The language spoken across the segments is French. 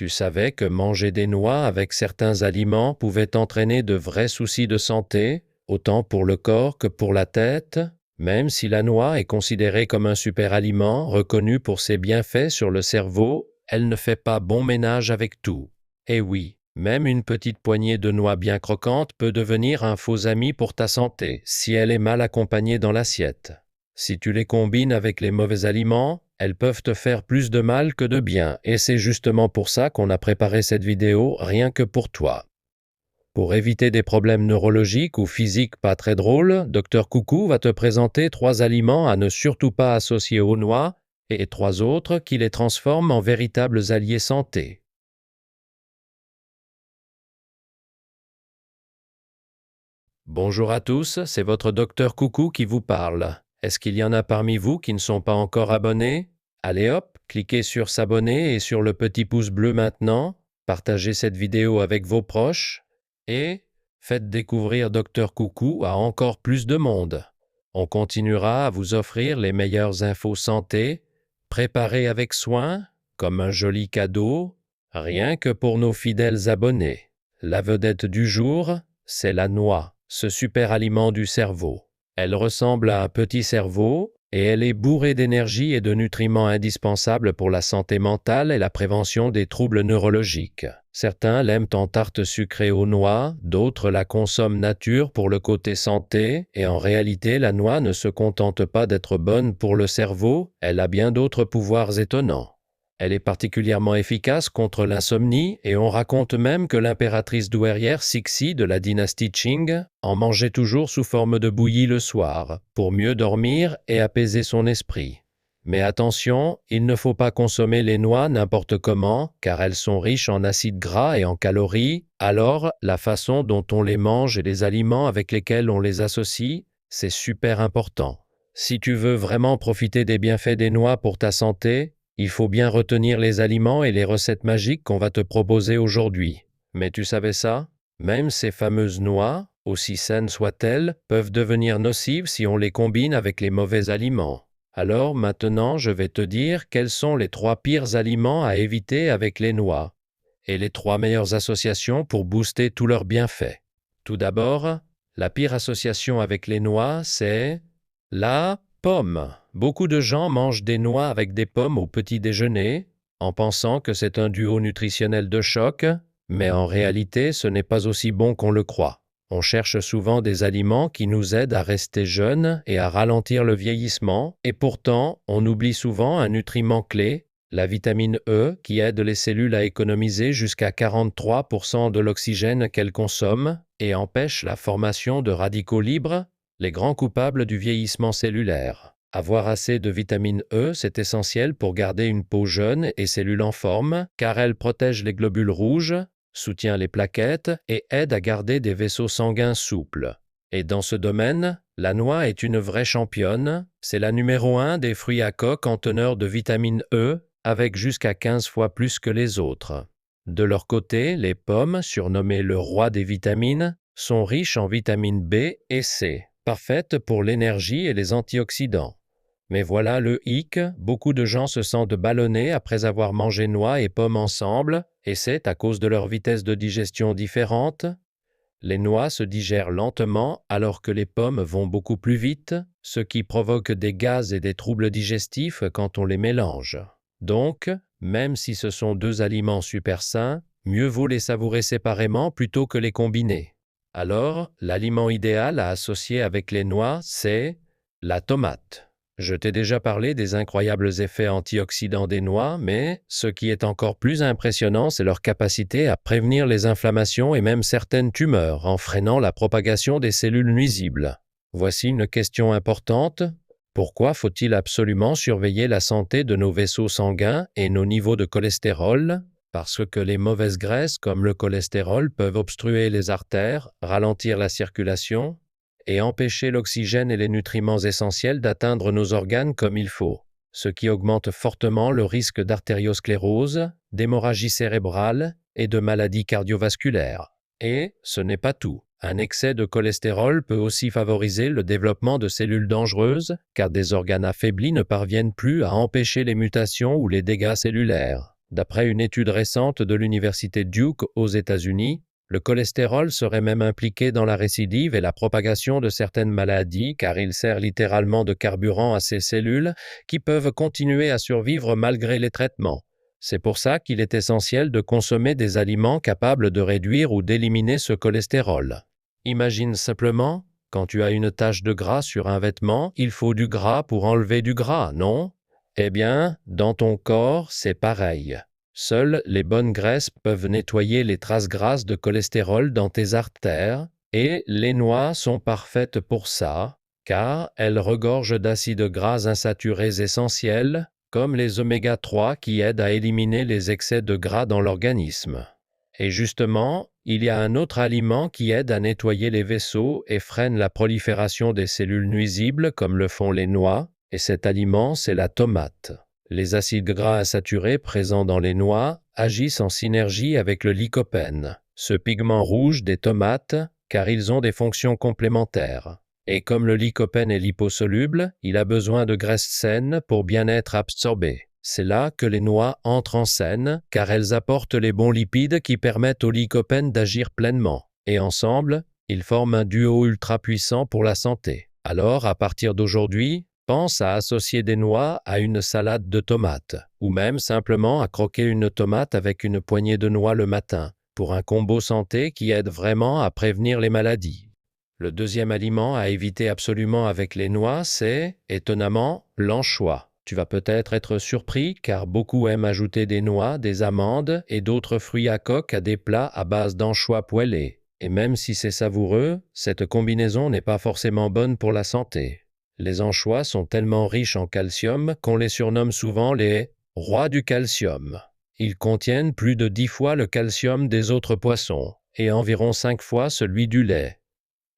Tu savais que manger des noix avec certains aliments pouvait entraîner de vrais soucis de santé, autant pour le corps que pour la tête, même si la noix est considérée comme un super-aliment reconnu pour ses bienfaits sur le cerveau, elle ne fait pas bon ménage avec tout. Eh oui, même une petite poignée de noix bien croquantes peut devenir un faux ami pour ta santé si elle est mal accompagnée dans l'assiette. Si tu les combines avec les mauvais aliments, elles peuvent te faire plus de mal que de bien, et c'est justement pour ça qu'on a préparé cette vidéo rien que pour toi. Pour éviter des problèmes neurologiques ou physiques pas très drôles, Dr Coucou va te présenter 3 aliments à ne surtout pas associer aux noix et 3 autres qui les transforment en véritables alliés santé. Bonjour à tous, c'est votre Dr Coucou qui vous parle. Est-ce qu'il y en a parmi vous qui ne sont pas encore abonnés? Allez hop, cliquez sur s'abonner et sur le petit pouce bleu maintenant, partagez cette vidéo avec vos proches et faites découvrir Dr Coucou à encore plus de monde. On continuera à vous offrir les meilleures infos santé, préparées avec soin, comme un joli cadeau, rien que pour nos fidèles abonnés. La vedette du jour, c'est la noix, ce super aliment du cerveau. Elle ressemble à un petit cerveau et elle est bourrée d'énergie et de nutriments indispensables pour la santé mentale et la prévention des troubles neurologiques. Certains l'aiment en tarte sucrée aux noix, d'autres la consomment nature pour le côté santé, et en réalité la noix ne se contente pas d'être bonne pour le cerveau, elle a bien d'autres pouvoirs étonnants. Elle est particulièrement efficace contre l'insomnie et on raconte même que l'impératrice douairière Cixi de la dynastie Qing en mangeait toujours sous forme de bouillie le soir, pour mieux dormir et apaiser son esprit. Mais attention, il ne faut pas consommer les noix n'importe comment, car elles sont riches en acides gras et en calories, alors la façon dont on les mange et les aliments avec lesquels on les associe, c'est super important. Si tu veux vraiment profiter des bienfaits des noix pour ta santé, il faut bien retenir les aliments et les recettes magiques qu'on va te proposer aujourd'hui. Mais tu savais ça? Même ces fameuses noix, aussi saines soient-elles, peuvent devenir nocives si on les combine avec les mauvais aliments. Alors maintenant, je vais te dire quels sont les 3 pires aliments à éviter avec les noix et les 3 meilleures associations pour booster tous leurs bienfaits. Tout d'abord, la pire association avec les noix, c'est la pomme. Beaucoup de gens mangent des noix avec des pommes au petit déjeuner, en pensant que c'est un duo nutritionnel de choc, mais en réalité, ce n'est pas aussi bon qu'on le croit. On cherche souvent des aliments qui nous aident à rester jeunes et à ralentir le vieillissement, et pourtant, on oublie souvent un nutriment clé, la vitamine E, qui aide les cellules à économiser jusqu'à 43% de l'oxygène qu'elles consomment et empêche la formation de radicaux libres, les grands coupables du vieillissement cellulaire. Avoir assez de vitamine E, c'est essentiel pour garder une peau jeune et cellules en forme, car elle protège les globules rouges, soutient les plaquettes et aide à garder des vaisseaux sanguins souples. Et dans ce domaine, la noix est une vraie championne. C'est la numéro 1 des fruits à coque en teneur de vitamine E, avec jusqu'à 15 fois plus que les autres. De leur côté, les pommes, surnommées le roi des vitamines, sont riches en vitamines B et C, parfaites pour l'énergie et les antioxydants. Mais voilà le hic, beaucoup de gens se sentent ballonnés après avoir mangé noix et pommes ensemble, et c'est à cause de leur vitesse de digestion différente. Les noix se digèrent lentement alors que les pommes vont beaucoup plus vite, ce qui provoque des gaz et des troubles digestifs quand on les mélange. Donc, même si ce sont 2 aliments super sains, mieux vaut les savourer séparément plutôt que les combiner. Alors, l'aliment idéal à associer avec les noix, c'est la tomate. Je t'ai déjà parlé des incroyables effets antioxydants des noix, mais ce qui est encore plus impressionnant, c'est leur capacité à prévenir les inflammations et même certaines tumeurs en freinant la propagation des cellules nuisibles. Voici une question importante. Pourquoi faut-il absolument surveiller la santé de nos vaisseaux sanguins et nos niveaux de cholestérol? Parce que les mauvaises graisses comme le cholestérol peuvent obstruer les artères, ralentir la circulation et empêcher l'oxygène et les nutriments essentiels d'atteindre nos organes comme il faut, ce qui augmente fortement le risque d'artériosclérose, d'hémorragie cérébrale et de maladies cardiovasculaires. Et ce n'est pas tout. Un excès de cholestérol peut aussi favoriser le développement de cellules dangereuses, car des organes affaiblis ne parviennent plus à empêcher les mutations ou les dégâts cellulaires. D'après une étude récente de l'université Duke aux États-Unis, le cholestérol serait même impliqué dans la récidive et la propagation de certaines maladies car il sert littéralement de carburant à ces cellules qui peuvent continuer à survivre malgré les traitements. C'est pour ça qu'il est essentiel de consommer des aliments capables de réduire ou d'éliminer ce cholestérol. Imagine simplement, quand tu as une tache de gras sur un vêtement, il faut du gras pour enlever du gras, non? Eh bien, dans ton corps, c'est pareil. Seules les bonnes graisses peuvent nettoyer les traces grasses de cholestérol dans tes artères, et les noix sont parfaites pour ça, car elles regorgent d'acides gras insaturés essentiels, comme les oméga 3 qui aident à éliminer les excès de gras dans l'organisme. Et justement, il y a un autre aliment qui aide à nettoyer les vaisseaux et freine la prolifération des cellules nuisibles comme le font les noix, et cet aliment, c'est la tomate. Les acides gras insaturés présents dans les noix agissent en synergie avec le lycopène, ce pigment rouge des tomates, car ils ont des fonctions complémentaires. Et comme le lycopène est liposoluble, il a besoin de graisses saines pour bien être absorbé. C'est là que les noix entrent en scène, car elles apportent les bons lipides qui permettent au lycopène d'agir pleinement. Et ensemble, ils forment un duo ultra puissant pour la santé. Alors, à partir d'aujourd'hui, pense à associer des noix à une salade de tomates, ou même simplement à croquer une tomate avec une poignée de noix le matin, pour un combo santé qui aide vraiment à prévenir les maladies. Le deuxième aliment à éviter absolument avec les noix, c'est, étonnamment, l'anchois. Tu vas peut-être être surpris car beaucoup aiment ajouter des noix, des amandes et d'autres fruits à coque à des plats à base d'anchois poêlés. Et même si c'est savoureux, cette combinaison n'est pas forcément bonne pour la santé. Les anchois sont tellement riches en calcium qu'on les surnomme souvent les « rois du calcium ». Ils contiennent plus de 10 fois le calcium des autres poissons et environ 5 fois celui du lait.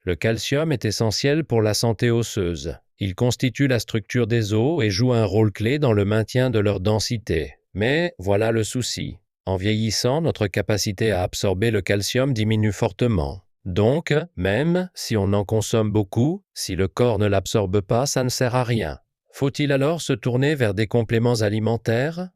Le calcium est essentiel pour la santé osseuse. Il constitue la structure des os et joue un rôle clé dans le maintien de leur densité. Mais voilà le souci. En vieillissant, notre capacité à absorber le calcium diminue fortement. Donc, même si on en consomme beaucoup, si le corps ne l'absorbe pas, ça ne sert à rien. Faut-il alors se tourner vers des compléments alimentaires ?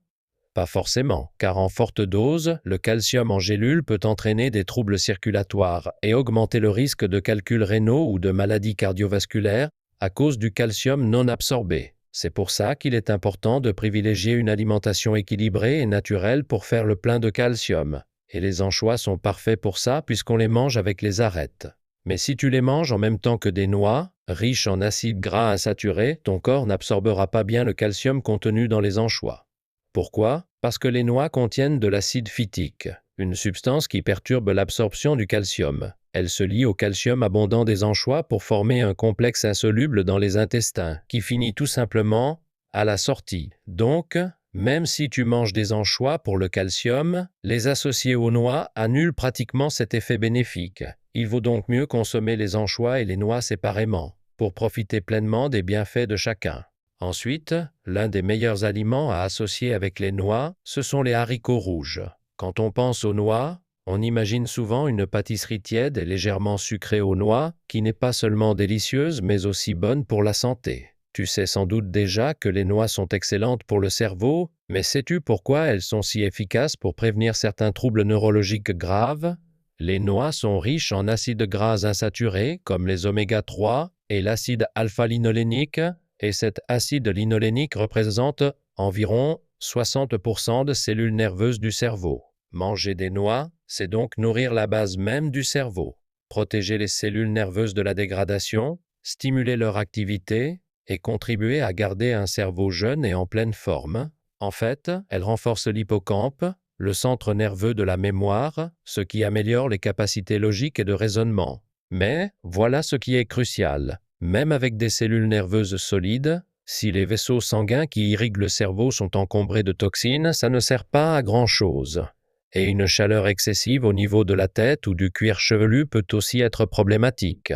Pas forcément, car en forte dose, le calcium en gélule peut entraîner des troubles circulatoires et augmenter le risque de calculs rénaux ou de maladies cardiovasculaires à cause du calcium non absorbé. C'est pour ça qu'il est important de privilégier une alimentation équilibrée et naturelle pour faire le plein de calcium. Et les anchois sont parfaits pour ça puisqu'on les mange avec les arêtes. Mais si tu les manges en même temps que des noix, riches en acides gras insaturés, ton corps n'absorbera pas bien le calcium contenu dans les anchois. Pourquoi? Parce que les noix contiennent de l'acide phytique, une substance qui perturbe l'absorption du calcium. Elle se lie au calcium abondant des anchois pour former un complexe insoluble dans les intestins, qui finit tout simplement à la sortie. Donc, même si tu manges des anchois pour le calcium, les associer aux noix annulent pratiquement cet effet bénéfique. Il vaut donc mieux consommer les anchois et les noix séparément, pour profiter pleinement des bienfaits de chacun. Ensuite, l'un des meilleurs aliments à associer avec les noix, ce sont les haricots rouges. Quand on pense aux noix, on imagine souvent une pâtisserie tiède et légèrement sucrée aux noix, qui n'est pas seulement délicieuse, mais aussi bonne pour la santé. Tu sais sans doute déjà que les noix sont excellentes pour le cerveau, mais sais-tu pourquoi elles sont si efficaces pour prévenir certains troubles neurologiques graves? Les noix sont riches en acides gras insaturés, comme les oméga 3 et l'acide alpha-linolénique, et cet acide linolénique représente environ 60% de cellules nerveuses du cerveau. Manger des noix, c'est donc nourrir la base même du cerveau, protéger les cellules nerveuses de la dégradation, stimuler leur activité et contribuer à garder un cerveau jeune et en pleine forme. En fait, elles renforcent l'hippocampe, le centre nerveux de la mémoire, ce qui améliore les capacités logiques et de raisonnement. Mais voilà ce qui est crucial. Même avec des cellules nerveuses solides, si les vaisseaux sanguins qui irriguent le cerveau sont encombrés de toxines, ça ne sert pas à grand-chose. Et une chaleur excessive au niveau de la tête ou du cuir chevelu peut aussi être problématique.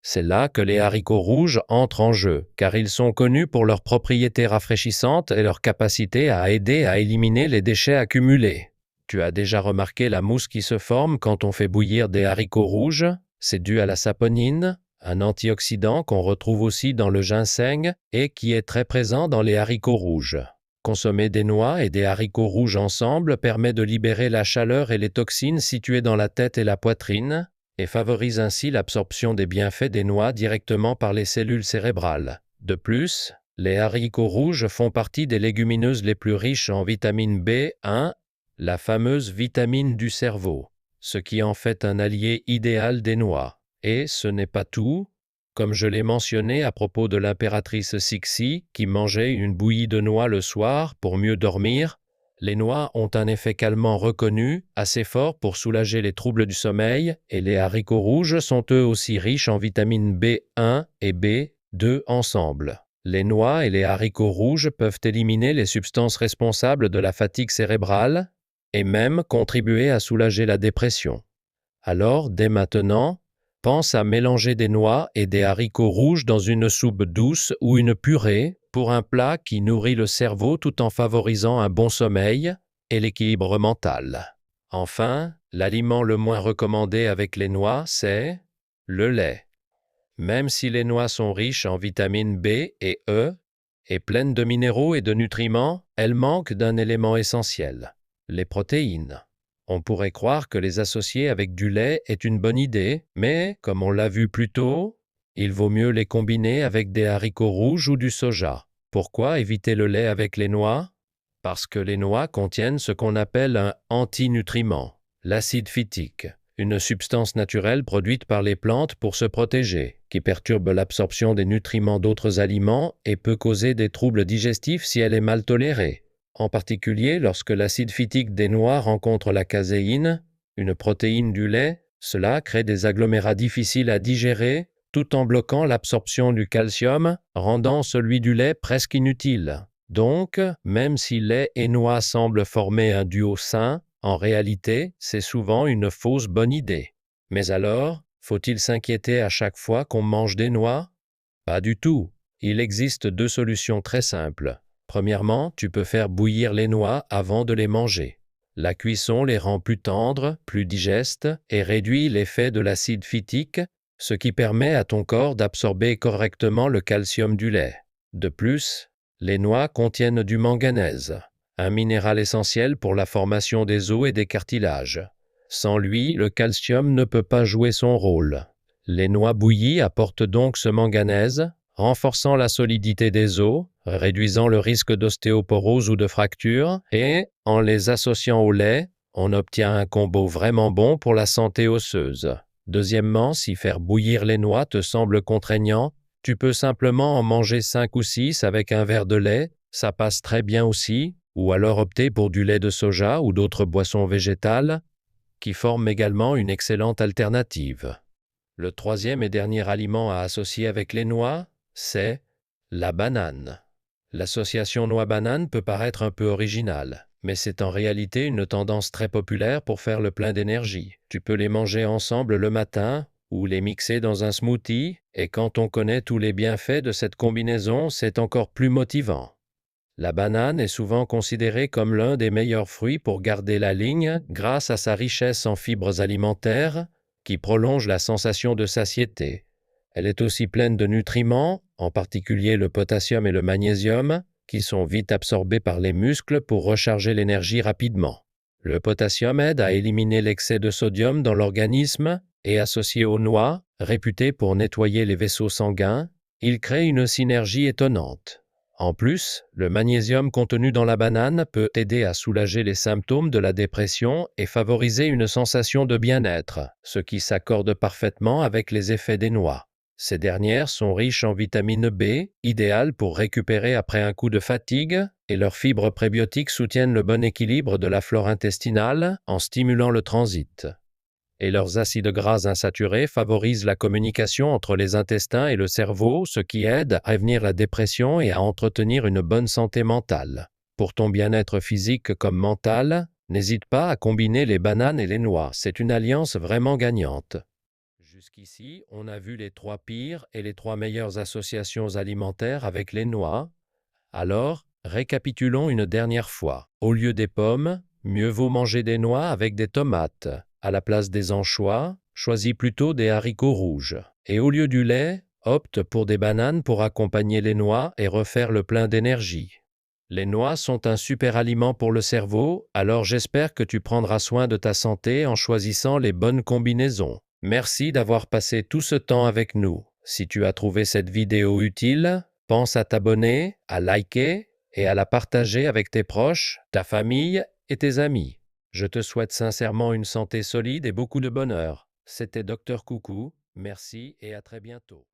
C'est là que les haricots rouges entrent en jeu, car ils sont connus pour leurs propriétés rafraîchissantes et leur capacité à aider à éliminer les déchets accumulés. Tu as déjà remarqué la mousse qui se forme quand on fait bouillir des haricots rouges? C'est dû à la saponine, un antioxydant qu'on retrouve aussi dans le ginseng et qui est très présent dans les haricots rouges. Consommer des noix et des haricots rouges ensemble permet de libérer la chaleur et les toxines situées dans la tête et la poitrine, et favorise ainsi l'absorption des bienfaits des noix directement par les cellules cérébrales. De plus, les haricots rouges font partie des légumineuses les plus riches en vitamine B1, la fameuse vitamine du cerveau, ce qui en fait un allié idéal des noix. Et ce n'est pas tout. Comme je l'ai mentionné à propos de l'impératrice Cixi qui mangeait une bouillie de noix le soir pour mieux dormir, les noix ont un effet calmant reconnu, assez fort pour soulager les troubles du sommeil, et les haricots rouges sont eux aussi riches en vitamines B1 et B2 ensemble. Les noix et les haricots rouges peuvent éliminer les substances responsables de la fatigue cérébrale et même contribuer à soulager la dépression. Alors, dès maintenant, pense à mélanger des noix et des haricots rouges dans une soupe douce ou une purée pour un plat qui nourrit le cerveau tout en favorisant un bon sommeil et l'équilibre mental. Enfin, l'aliment le moins recommandé avec les noix, c'est le lait. Même si les noix sont riches en vitamines B et E et pleines de minéraux et de nutriments, elles manquent d'un élément essentiel, les protéines. On pourrait croire que les associer avec du lait est une bonne idée, mais, comme on l'a vu plus tôt, il vaut mieux les combiner avec des haricots rouges ou du soja. Pourquoi éviter le lait avec les noix? Parce que les noix contiennent ce qu'on appelle un antinutriment, l'acide phytique, une substance naturelle produite par les plantes pour se protéger, qui perturbe l'absorption des nutriments d'autres aliments et peut causer des troubles digestifs si elle est mal tolérée. En particulier lorsque l'acide phytique des noix rencontre la caséine, une protéine du lait, cela crée des agglomérats difficiles à digérer tout en bloquant l'absorption du calcium, rendant celui du lait presque inutile. Donc, même si lait et noix semblent former un duo sain, en réalité, c'est souvent une fausse bonne idée. Mais alors, faut-il s'inquiéter à chaque fois qu'on mange des noix? Pas du tout. Il existe deux solutions très simples. Premièrement, tu peux faire bouillir les noix avant de les manger. La cuisson les rend plus tendres, plus digestes et réduit l'effet de l'acide phytique, ce qui permet à ton corps d'absorber correctement le calcium du lait. De plus, les noix contiennent du manganèse, un minéral essentiel pour la formation des os et des cartilages. Sans lui, le calcium ne peut pas jouer son rôle. Les noix bouillies apportent donc ce manganèse, renforçant la solidité des os, réduisant le risque d'ostéoporose ou de fracture, et, en les associant au lait, on obtient un combo vraiment bon pour la santé osseuse. Deuxièmement, si faire bouillir les noix te semble contraignant, tu peux simplement en manger 5 ou 6 avec un verre de lait, ça passe très bien aussi, ou alors opter pour du lait de soja ou d'autres boissons végétales, qui forment également une excellente alternative. Le troisième et dernier aliment à associer avec les noix, c'est la banane. L'association noix-banane peut paraître un peu originale, mais c'est en réalité une tendance très populaire pour faire le plein d'énergie. Tu peux les manger ensemble le matin ou les mixer dans un smoothie, et quand on connaît tous les bienfaits de cette combinaison, c'est encore plus motivant. La banane est souvent considérée comme l'un des meilleurs fruits pour garder la ligne grâce à sa richesse en fibres alimentaires qui prolonge la sensation de satiété. Elle est aussi pleine de nutriments, en particulier le potassium et le magnésium, qui sont vite absorbés par les muscles pour recharger l'énergie rapidement. Le potassium aide à éliminer l'excès de sodium dans l'organisme et associé aux noix, réputées pour nettoyer les vaisseaux sanguins, il crée une synergie étonnante. En plus, le magnésium contenu dans la banane peut aider à soulager les symptômes de la dépression et favoriser une sensation de bien-être, ce qui s'accorde parfaitement avec les effets des noix. Ces dernières sont riches en vitamine B, idéales pour récupérer après un coup de fatigue, et leurs fibres prébiotiques soutiennent le bon équilibre de la flore intestinale en stimulant le transit. Et leurs acides gras insaturés favorisent la communication entre les intestins et le cerveau, ce qui aide à prévenir la dépression et à entretenir une bonne santé mentale. Pour ton bien-être physique comme mental, n'hésite pas à combiner les bananes et les noix, c'est une alliance vraiment gagnante. Jusqu'ici, on a vu les 3 pires et les 3 meilleures associations alimentaires avec les noix. Alors, récapitulons une dernière fois. Au lieu des pommes, mieux vaut manger des noix avec des tomates. À la place des anchois, choisis plutôt des haricots rouges. Et au lieu du lait, opte pour des bananes pour accompagner les noix et refaire le plein d'énergie. Les noix sont un super aliment pour le cerveau, alors j'espère que tu prendras soin de ta santé en choisissant les bonnes combinaisons. Merci d'avoir passé tout ce temps avec nous. Si tu as trouvé cette vidéo utile, pense à t'abonner, à liker et à la partager avec tes proches, ta famille et tes amis. Je te souhaite sincèrement une santé solide et beaucoup de bonheur. C'était Dr Coucou, merci et à très bientôt.